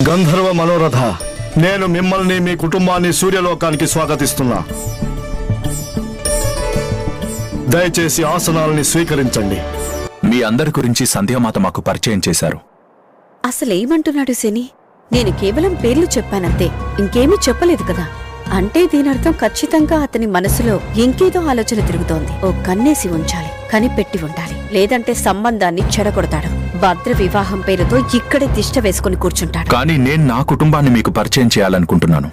గంధర్వ మనోరథ, నేను మిమ్మల్ని మీ కుటుంబాన్ని సూర్యలోకానికి స్వాగతిస్తున్నా. దయచేసి ఆసనాలని స్వీకరించండి. మీ అందరి గురించి సంధ్యామాత మాకు పరిచయం చేశారు. అసలేమంటున్నాడు శని? నేను కేవలం పేర్లు చెప్పానంతే, ఇంకేమీ చెప్పలేదు కదా. అంటే దీనర్థం ఖచ్చితంగా అతని మనసులో ఇంకేదో ఆలోచన తిరుగుతోంది. ఓ కన్నేసి ఉంచాలి, కనిపెట్టి ఉండాలి, లేదంటే సంబంధాన్ని చెడగొడతాడు. భద్ర వివాహం పేరుతో ఇక్కడే తిష్ట వేసుకుని కూర్చుంటాడు. కానీ నేను నా కుటుంబాన్ని మీకు పరిచయం చేయాలనుకుంటున్నాను.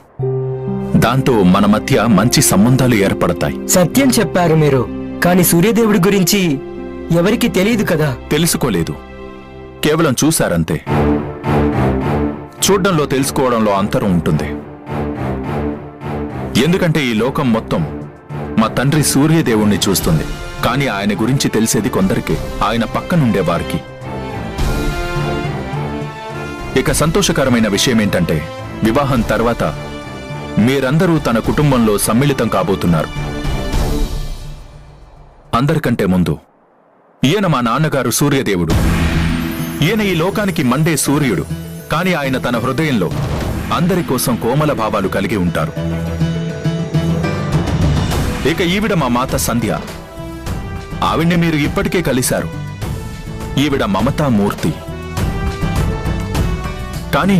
దాంతో మన మధ్య మంచి సంబంధాలు ఏర్పడతాయి. సత్యం చెప్పారు మీరు, కాని సూర్యదేవుడి గురించి ఎవరికి తెలియదు కదా. తెలుసుకోలేదు, కేవలం చూశారంతే. చూడ్డంలో తెలుసుకోవడంలో అంతరం ఉంటుంది. ఎందుకంటే ఈ లోకం మొత్తం మా తండ్రి సూర్యదేవుణ్ణి చూస్తుంది, కానీ ఆయన గురించి తెలిసేది కొందరికి, ఆయన పక్కనుండే వారికి. ఇక సంతోషకరమైన విషయమేంటంటే, వివాహం తర్వాత మీరందరూ తన కుటుంబంలో సమ్మిళితం కాబోతున్నారు. అందరికంటే ముందు ఈయన మా నాన్నగారు సూర్యదేవుడు. ఈయన ఈ లోకానికి మండే సూర్యుడు, కాని ఆయన తన హృదయంలో అందరి కోసం కోమల భావాలు కలిగి ఉంటారు. ఇక ఈవిడ మా మాత సంధ్య. ఆవిడ్ని మీరు ఇప్పటికే కలిశారు. ఈవిడ మమతామూర్తి. కానీ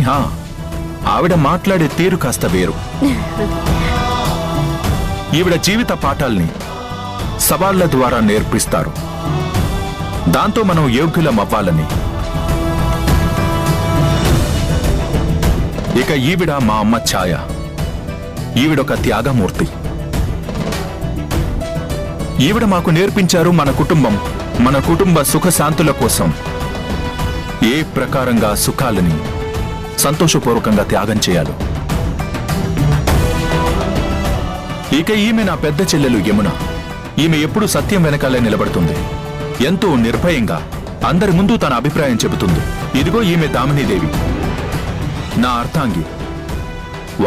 ఆవిడ మాట్లాడే తీరు కాస్త వేరు. ఈవిడ జీవిత పాఠాల్ని సవాళ్ల ద్వారా నేర్పిస్తారు. దాంతో మనం యోగ్యులమవ్వాలని. ఇక ఈవిడ మా అమ్మ ఛాయ. ఈవిడొక త్యాగమూర్తి. ఈవిడ మాకు నేర్పించారు మన కుటుంబ సుఖశాంతుల కోసం ఏ ప్రకారంగా సుఖాలని సంతోషపూర్వకంగా త్యాగం చేయాలి. ఇక ఈమె నా పెద్ద చెల్లెలు యమున. ఈమె ఎప్పుడూ సత్యం వెనకాలే నిలబడుతుంది. ఎంతో నిర్భయంగా అందరి ముందు తన అభిప్రాయం చెబుతుంది. ఇదిగో ఈమె దామినీదేవి, నా అర్థాంగి.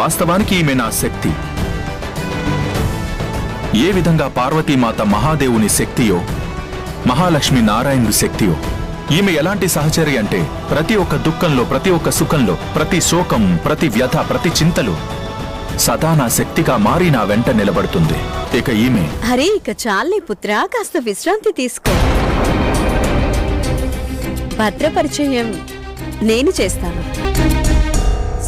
వాస్తవానికి ఈమె నా శక్తి. ఏ విధంగా పార్వతీమాత మహాదేవుని శక్తియో, మహాలక్ష్మి నారాయణుడి శక్తియో, ఈమె ఎలాంటి సహచరి అంటే ప్రతి ఒక్క దుఃఖంలో, ప్రతి ఒక్క సుఖంలో, ప్రతి శోకం, ప్రతి వ్యథ, ప్రతి చింతలో సదా నా శక్తిగా మారి నా వెంట నిలబడుతుంది. ఇక ఈమె. అరే ఇక చాలే పుత్రా, కాస్త విశ్రాంతి తీసుకో. భద్ర పరిచయం నేను చేస్తాను.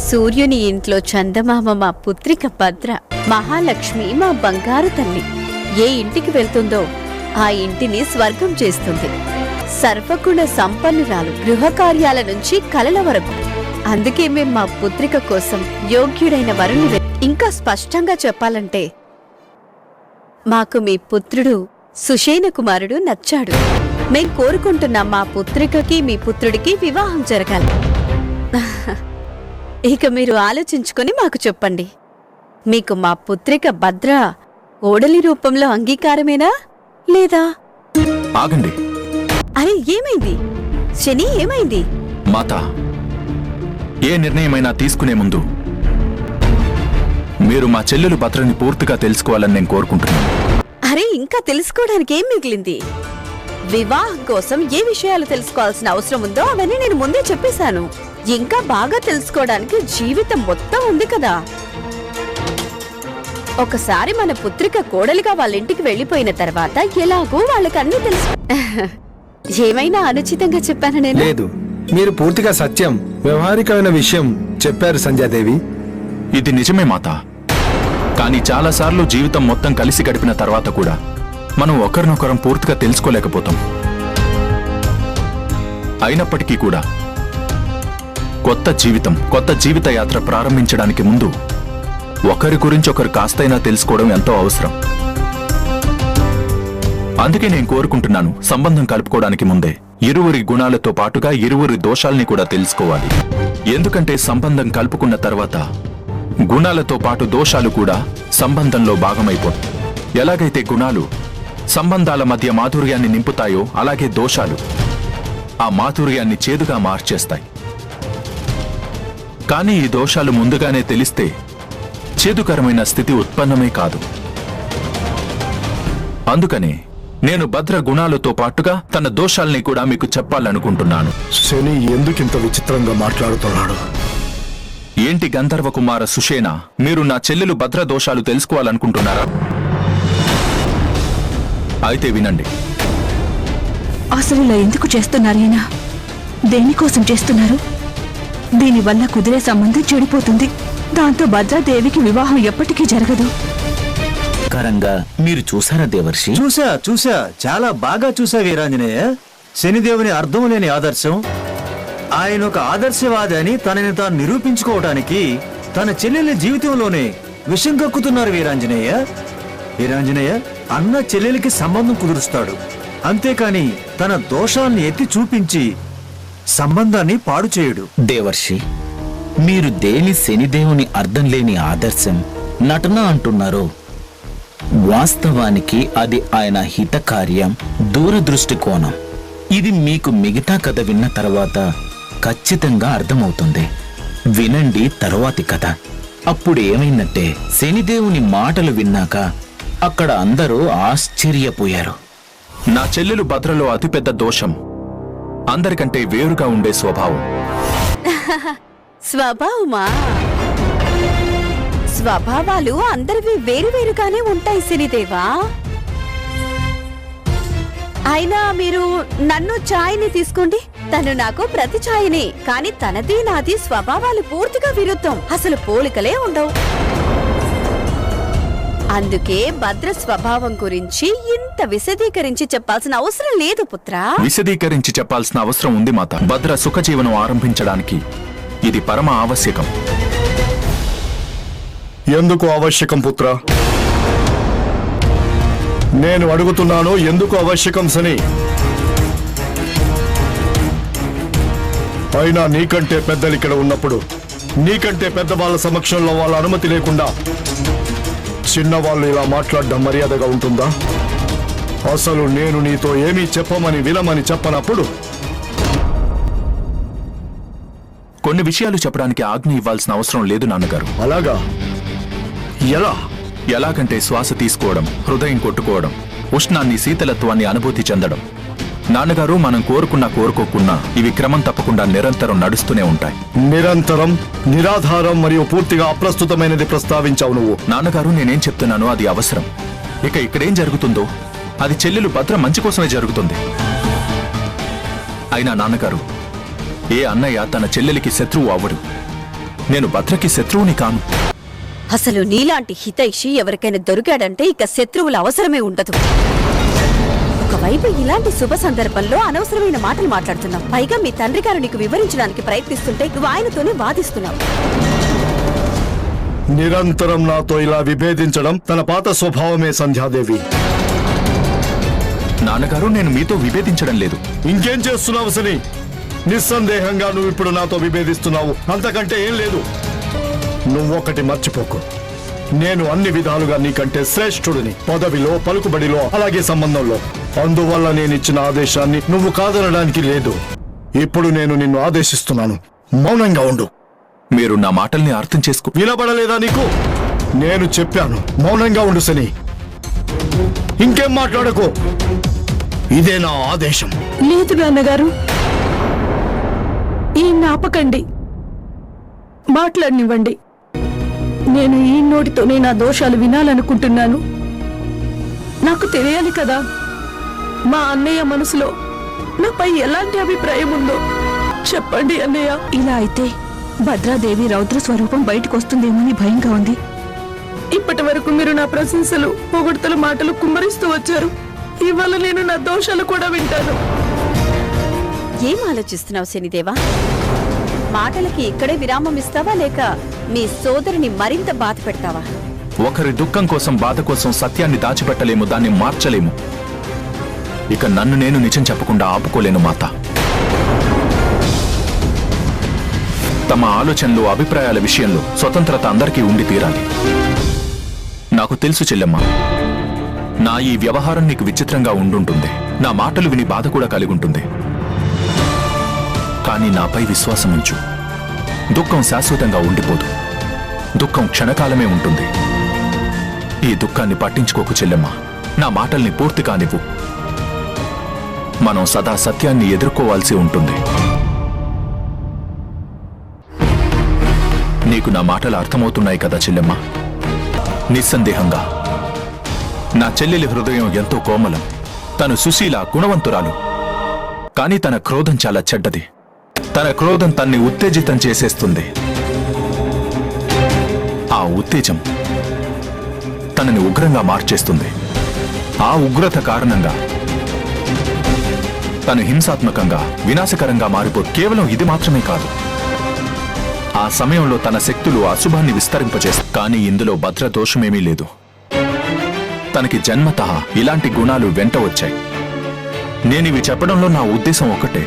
సూర్యుని ఇంట్లో చందమామ మా పుత్రిక భద్ర. మహాలక్ష్మి మా బంగారు తల్లి. ఏ ఇంటికి వెళ్తుందో ఆ ఇంటిని స్వర్గం చేస్తుంది. సర్వగుణ సంపన్నురాలు, గృహ కార్యాల నుంచి కలల వరకు. అందుకే మేం మా పుత్రిక కోసం యోగ్యుడైన వరుణ్ణి. ఇంకా స్పష్టంగా చెప్పాలంటే మాకు మీ పుత్రుడు సుషేణ కుమారుడు నచ్చాడు. మేం కోరుకుంటున్నాం మా పుత్రికకి మీ పుత్రుడికి వివాహం జరగాలి. ఇక మీరు ఆలోచించుకొని మాకు చెప్పండి. మీకు మా పుత్రిక భద్ర ఓడలి రూపంలో అంగీకారమేనా లేదా? ఆగండి. అరే ఏమైంది శని, ఏమైంది? మాత, ఏ నిర్ణయమైనా తీసుకునే ముందు మీరు మా చెల్లెలు భద్రని పూర్తిగా తెలుసుకోవాలని నేను కోరుకుంటున్నాను. అరే ఇంకా తెలుసుకోవడానికి ఏం మిగిలింది? వివాహం కోసం ఏ విషయాలు తెలుసుకోవాల్సిన అవసరం ఉందో అవన్నీ నేను ముందే చెప్పేశాను. ఇంకా బాగా తెలుసుకోవడానికి జీవితం మొత్తం ఉంది కదా. ఒకసారి మన పుత్రిక కోడలిగా వాళ్ళ ఇంటికి వెళ్లిపోయిన తర్వాత ఎలాగో వాళ్ళకన్నీ తెలుసు. ఏమైనా అనుచితంగా చెప్పాను నేను? లేదు, మీరు పూర్తిగా సత్యం, వ్యవహారికమైన విషయం చెప్పారు సంధ్యాదేవి. ఇది నిజమే మాత. కానీ చాలాసార్లు జీవితం మొత్తం కలిసి గడిపిన తర్వాత కూడా మనం ఒకరినొకరం పూర్తిగా తెలుసుకోలేకపోతాం. అయినప్పటికీ కూడా కొత్త జీవిత యాత్ర ప్రారంభించడానికి ముందు ఒకరి గురించి ఒకరు కాస్తైనా తెలుసుకోవడం ఎంతో అవసరం. అందుకే నేను కోరుకుంటున్నాను, సంబంధం కలుపుకోవడానికి ముందే ఇరువురి గుణాలతో పాటుగా ఇరువురి దోషాల్ని కూడా తెలుసుకోవాలి. ఎందుకంటే సంబంధం కలుపుకున్న తర్వాత గుణాలతో పాటు దోషాలు కూడా సంబంధంలో భాగమైపోతాయి. ఎలాగైతే గుణాలు సంబంధాల మధ్య మాధుర్యాన్ని నింపుతాయో, అలాగే దోషాలు ఆ మాధుర్యాన్ని చేదుగా మార్చేస్తాయి. కానీ ఈ దోషాలు ముందుగానే తెలిస్తే చేదుకరమైన స్థితి ఉత్పన్నమే కాదు. అందుకనే నేను భద్ర గుణాలతో పాటుగా తన దోషాల్ని కూడా మీకు చెప్పాలనుకుంటున్నాను. శని ఎందుకింత విచిత్రంగా మాట్లాడుతున్నాడు? ఏంటి గంధర్వ కుమార సుషేణ, మీరు నా చెల్లెలు భద్ర దోషాలు తెలుసుకోవాలనుకుంటున్నారా? అయితే వినండి. అసలు ఇలా ఎందుకు చేస్తున్నారు ఈయన? దేనికోసం చేస్తున్నారు? దీనివల్ల కుదిరే సంబంధం చెడిపోతుంది. దాంతో భద్రాదేవికి వివాహం ఎప్పటికీ జరగదు. కరంగా మీరు చూసారా దేవర్షి? చూసా చాలా బాగా చూసా వీరాంజనేయ. శనిదేవుని అర్థం లేని ఆదర్శం. ఆయన ఒక ఆదర్శవాది అని తనని తాను నిరూపించుకోవటానికి తన చెల్లెలి జీవితంలోనే విషం కక్కుతున్నారు వీరాంజనేయ. వీరాంజనేయ, అన్న చెల్లెలికి సంబంధం కుదురుస్తాడు, అంతేకాని తన దోషాల్ని ఎత్తి చూపించి సంబంధాన్ని పాడు చేయడు. దేవర్షి, మీరు దేని శనిదేవుని అర్థం లేని ఆదర్శం నటన అంటున్నారో, వాస్తవానికి అది ఆయన హితకార్యం, దూరదృష్టి కోణం. ఇది మీకు మిగతా కథ విన్న తర్వాత ఖచ్చితంగా అర్థమవుతుంది. వినండి తరువాతి కథ. అప్పుడు ఏమైందంటే, శనిదేవుని మాటలు విన్నాక అక్కడ అందరూ ఆశ్చర్యపోయారు. నా చెల్లెలు భద్రలో అతిపెద్ద దోషం అందరికంటే వేరుగా ఉండే స్వభావం. స్వభావమా? స్వభావాలు అందరివి వేరువేరుగానే ఉంటాయి శనిదేవా. అయినా మీరు నన్ను ఛాయని తీసుకోండి, తను నాకు ప్రతి ఛాయని. కానీ తనది నాది స్వభావాలు పూర్తిగా విరుద్ధం, అసలు పోలికలే ఉండవు. అందుకే భద్ర స్వభావం గురించి ఇంత విశదీకరించి చెప్పాల్సిన అవసరం లేదు పుత్రా. విశదీకరించి చెప్పాల్సిన అవసరం ఉంది మాత. భద్ర సుఖజీవనం ఆరంభించడానికి ఇది పరమ ఆవశ్యకం. ఎందుకు ఆవశ్యకం పుత్ర? నేను అడుగుతున్నాను, ఎందుకు ఆవశ్యకం సని? అయినా నీకంటే పెద్దలు ఇక్కడ ఉన్నప్పుడు, నీకంటే పెద్ద వాళ్ళ సమక్షంలో వాళ్ళ అనుమతి లేకుండా చిన్నవాళ్ళు ఇలా మాట్లాడడం మర్యాదగా ఉంటుందా? అసలు నేను నీతో ఏమీ చెప్పమని వినమని చెప్పనప్పుడు కొన్ని విషయాలు చెప్పడానికి ఆజ్ఞ ఇవ్వాల్సిన అవసరం లేదు నాన్నగారు. అలాగా? ఎలా? ఎలాగంటే శ్వాస తీసుకోవడం, హృదయం కొట్టుకోవడం, ఉష్ణాన్ని శీతలత్వాన్ని అనుభూతి చెందడం. నాన్నగారు, మనం కోరుకోకున్నా ఇవి క్రమం తప్పకుండా నిరంతరం నడుస్తూనే ఉంటాయి. నిరంతరం, నిరాధారం మరియు పూర్తిగా అప్రస్తుతమైనది ప్రస్తావించావు నువ్వు. నాన్నగారు, నేనేం చెప్తున్నానో అది అవసరం. ఇక ఇక్కడేం జరుగుతుందో అది చెల్లెలు భద్ర మంచి కోసమే జరుగుతుంది. అయినా నాన్నగారు, ఏ అన్నయ్య తన చెల్లెలికి శత్రువు అవ్వడు. నేను భద్రకి శత్రువుని కాను. అసలు నీలాంటి హితైషి ఎవరికైనా దొరికాడంటే ఇక శత్రువుల అవసరమే ఉండదు. ఒకవైపు ఇలాంటి శుభ సందర్భంలో అనవసరమైన మాటలు మాట్లాడుతున్నావు. పైగా మీ తండ్రి గారు నీకు వివరించడానికి ప్రయత్నిస్తుంటే నువ్వు ఆయనతోనే వాదిస్తున్నావు. నిరంతరం నాతో ఇలా విభేదించడం తన పాత స్వభావమే సంధ్యాదేవి. నాన్నగారు, నేను మీతో విభేదించడం లేదు. ఇంకేం చేస్తున్నావు సని? నిస్సందేహంగా నువ్వు ఇప్పుడు నాతో విభేదిస్తున్నావు, అంతకంటే ఏం లేదు. నువ్వొకటి మర్చిపోకు, నేను అన్ని విధాలుగా నీకంటే శ్రేష్ఠుడిని, పదవిలో, పలుకుబడిలో, అలాగే సంబంధంలో. అందువల్ల నేనిచ్చిన ఆదేశాన్ని నువ్వు కాదనడానికి లేదు. ఇప్పుడు నేను నిన్ను ఆదేశిస్తున్నాను, మౌనంగా ఉండు. మీరు నా మాటల్ని అర్థం చేసుకో. వినబడలేదా నీకు? నేను చెప్పాను, మౌనంగా ఉండు సని. ఇంకేం మాట్లాడకు. ఇదే నా ఆదేశం. లేదు నాన్నగారు, ఈ ఆపకండి, మాట్లాడనివ్వండి. నేను ఈ నోటితోనే నా దోషాలు వినాలనుకుంటున్నాను. నాకు తెలియాలి కదా మా అన్నయ్య మనసులో నాపై ఎలాంటి అభిప్రాయం ఉందో. చెప్పండి అన్నయ్య. ఇలా అయితే భద్రాదేవి రౌద్ర స్వరూపం బయటకు వస్తుందేమని భయంగా ఉంది. ఇప్పటి వరకు మీరు నా ప్రశంసలు, పొగడ్తల మాటలు కుమ్మరిస్తూ వచ్చారు. ఇవాళ నేను నా దోషాలు కూడా వింటాను. ఏం ఆలోచిస్తున్నావు శనిదేవా? మాటలకి ఇక్కడే విరామం ఇస్తావా, లేక మీ సోదరుని మరింత బాధ పెడతావా? ఒకరి దుఃఖం కోసం, బాధ కోసం సత్యాన్ని దాచిపెట్టలేము, దాన్ని మార్చలేము. ఇక నన్ను నేను నిజం చెప్పకుండా ఆపుకోలేను మాత. తమ ఆలోచనలు, అభిప్రాయాల విషయంలో స్వతంత్రత అందరికీ ఉండి తీరాలి. నాకు తెలుసు చెల్లెమ్మ, నా ఈ వ్యవహారం నీకు విచిత్రంగా ఉండుంటుంది. నా మాటలు విని బాధ కూడా కలిగి ఉంటుంది. కానీ నాపై విశ్వాసం ఉంచు. దుఃఖం శాశ్వతంగా ఉండిపోదు. దుఃఖం క్షణకాలమే ఉంటుంది. ఈ దుఃఖాన్ని పట్టించుకోకు చెల్లెమ్మ. నా మాటల్ని పూర్తి కానివ్వు. మనం సదా సత్యాన్ని ఎదుర్కోవాల్సి ఉంటుంది. నీకు నా మాటలు అర్థమవుతున్నాయి కదా చెల్లెమ్మ? నిస్సందేహంగా నా చెల్లెలి హృదయం ఎంతో కోమలం. తను సుశీల, గుణవంతురాలు. కాని తన క్రోధం చాలా చెడ్డది. తన క్రోధం తన్ని ఉత్తేజితం చేసేస్తుంది. ఆ ఉత్తేజం తనని ఉగ్రంగా మార్చేస్తుంది. ఆ ఉగ్రత కారణంగా తను హింసాత్మకంగా, వినాశకరంగా కేవలం ఇది మాత్రమే కాదు, ఆ సమయంలో తన శక్తులు అశుభాన్ని విస్తరింపజేస్తాయి. కానీ ఇందులో భద్ర దోషమేమీ లేదు. తనకి జన్మతః ఇలాంటి గుణాలు వెంట వచ్చాయి. నేనివి చెప్పడంలో నా ఉద్దేశం ఒకటే,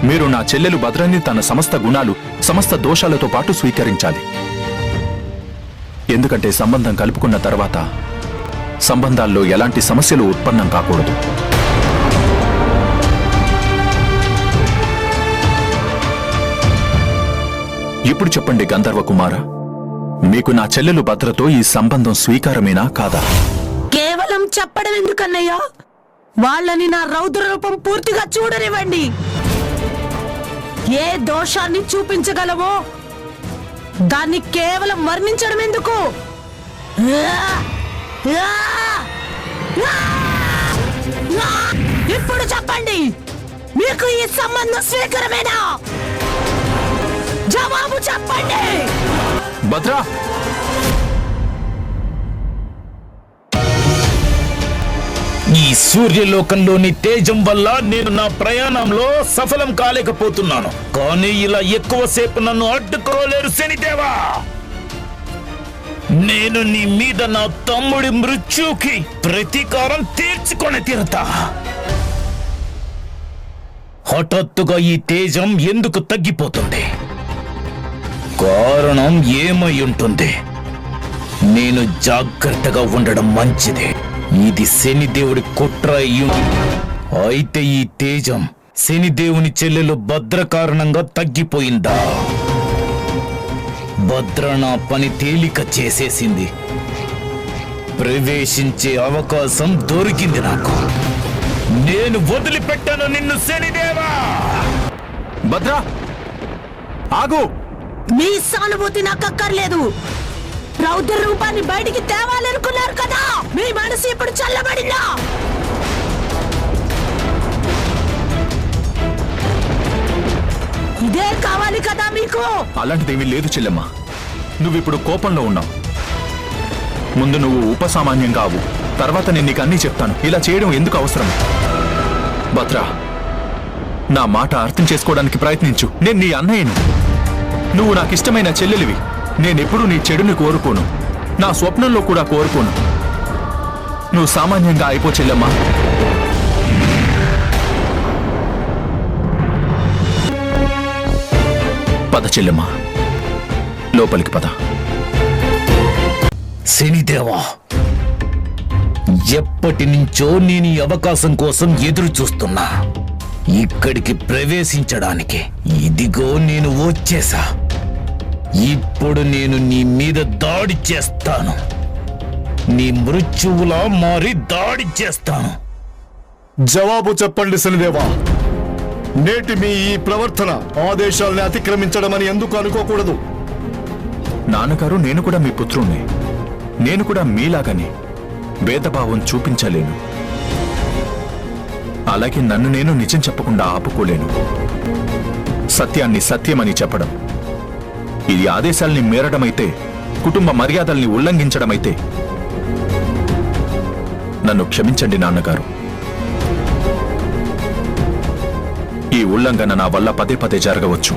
మీరు నా చెల్లెలు భద్రని తన సమస్త గుణాలు, సమస్త దోషాలతో పాటు స్వీకరించాలి. ఎందుకంటే సంబంధం కలుపుకున్న తర్వాత సంబంధాల్లో ఎలాంటి సమస్యలు ఉత్పన్నం కాకూడదు. ఇప్పుడు చెప్పండి గంధర్వ కుమార, మీకు నా చెల్లెలు భద్రతో ఈ సంబంధం స్వీకారమేనా కాదా? కేవలం చెప్పడం ఎందుకన్నయ్యా? వాళ్ళని నా రౌద్ర రూపం పూర్తిగా చూడనివ్వండి. ఏ దోషాన్ని చూపించగలవో దాన్ని కేవలం వర్ణించడం ఎందుకు? ఇప్పుడు చెప్పండి, మీకు ఈ సంబంధం స్వీకారమేనా? జవాబు చెప్పండి. భద్రా, ఈ సూర్యలోకంలోని తేజం వల్ల నేను నా ప్రయాణంలో సఫలం కాలేకపోతున్నాను. కానీ ఇలా ఎక్కువసేపు నన్ను అడ్డుకోలేరు శనిదేవా. నేను నీ మీద నా తమ్ముడి మృత్యుకి ప్రతీకారం తీర్చుకొని తీరుతా. హఠాత్తుగా ఈ తేజం ఎందుకు తగ్గిపోతుంది? కారణం ఏమై ఉంటుంది? నేను జాగ్రత్తగా ఉండడం మంచిది. ఇది శనిదేవుడి కుట్ర అయితే ఈ తేజం శనిదేవుని చెల్లెలు భద్ర కారణంగా తగ్గిపోయిందా? భద్ర నా పని తేలిక చేసేసింది. ప్రవేశించే అవకాశం దొరికింది నాకు. నేను వదిలిపెట్టాను నిన్ను శనిదేవా. భద్రా, ఆగు. మీ సానుభూతి నాకు అక్కర్లేదు. రౌద్ర రూపాన్ని బయటికి తేవాలనుకున్నారు కదా, మీ మనసు ఇప్పుడు చల్లబడిందా? ఇదే కావాలి కదా మీకు? అలాంటిదేమీ లేదు చెల్లెమ్మ. నువ్విప్పుడు కోపంలో ఉన్నావు. ముందు నువ్వు ఉపసామాన్యంగా అవు, తర్వాత నేను నీకు అన్నీ చెప్తాను. ఇలా చేయడం ఎందుకు అవసరం? భద్రా, నా మాట అర్థం చేసుకోవడానికి ప్రయత్నించు. నేను నీ అన్నయ్యను. నువ్వు నాకిష్టమైన చెల్లెలివి. నేనెప్పుడూ నీ చెడుని కోరుకోను, నా స్వప్నంలో కూడా కోరుకోను. నువ్వు సామాన్యంగా అయిపో చెల్లెమ్మా. పద చెల్లెమ్మా, లోపలికి పద. శనిదేవా, ఎప్పటి నుంచో నేను ఈ అవకాశం కోసం ఎదురు చూస్తున్నా. ఇక్కడికి ప్రవేశించడానికి ఇదిగో నేను వచ్చేసా. ఇప్పుడు నేను నీ మీద దాడి చేస్తాను. నీ మృత్యువులా మారి దాడి చేస్తాను. జవాబు చెప్పండి శనిదేవా. నేటి మీ ఈ ప్రవర్తన ఆదేశాల్ని అతిక్రమించడమని ఎందుకు అనుకోకూడదు? నాన్నగారు, నేను కూడా మీ పుత్రుణ్ణి. నేను కూడా మీలాగని భేదభావం చూపించలేను. అలాగే నన్ను నేను నిజం చెప్పకుండా ఆపుకోలేను. సత్యాన్ని సత్యమని చెప్పడం ఇది ఆదేశాల్ని మీరడమైతే, కుటుంబ మర్యాదల్ని ఉల్లంఘించడమైతే నన్ను క్షమించండి నాన్నగారు. ఈ ఉల్లంఘన నా వల్ల పదే పదే జరగవచ్చు.